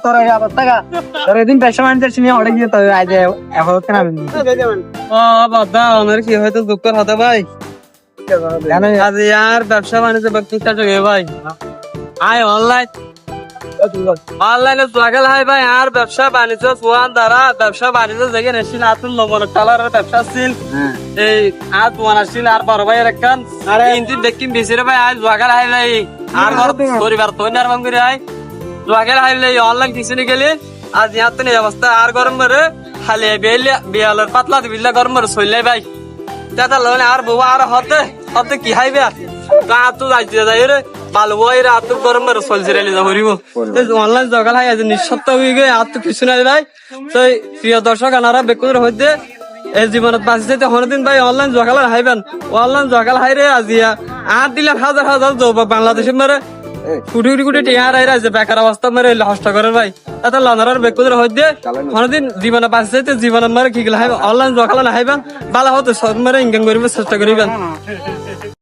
তোরা এই অবস্থা গা তোর এদিন ব্যবসা বাণিজ্যের সময় অনেক গিয়ে তোর আজ এখন কেনা বাদা আমার কি হয়তো দুঃখ হতে ভাই আজ यार ব্যবসা বাণিজ্য ব্যক্তিটা জগে ভাই আয় অনলাইনে লাগল হয় ভাই আর ব্যবসা বাণিজ্য সোয়ান দ্বারা ব্যবসা বাণিজ্য জেগে নেছিল আতুল লবণ কালারের ব্যবসা ছিল এই আর তোমার ছিল আর বড় ভাই একখান আরে ইনতি দেখি বেশিরে ভাই আজ লাগাল হয় ভাই আর ঘর পরিবার তো নির্মাণ করে আয় লাগাল হয় ভাই অনলাইন কিছু নি গেলে আজ ইয়াত নেই অবস্থা আর গরম মরে খালি বিয়ালের পাতলা বিল্লা গরম মরে চললে ভাই দাদা লোনে আর বউ আর হতে কি হাইবে তা তো যাইতে যাই রে ভালো বই রে আতুর গরম মরে চলছে রে যা হরিব অনলাইন জগাল হয় আজ নিঃশব্দ হয়ে গিয়ে আর তো কিছু নাই ভাই তো প্রিয় দর্শক আনারা বেকুর হইতে এই জীবনত বাঁচি যাইতে হনদিন ভাই অনলাইন জগাল হাইবেন অনলাইন জগাল হাই রে আজিয়া আর দিলাম হাজার হাজার বাংলাদেশের মারে কোটি টিয়ার আইরা যে বেকার অবস্থা মেরে হস্ত করে ভাই এত লনার বেকুদের হইতে হনদিন জীবনে বাঁচি যাইতে জীবনের মারে কি গেলে হাইবেন অনলাইন জগাল হাইবেন ভালো হতে সব মারে ইনকাম করিবে চেষ্টা করিবেন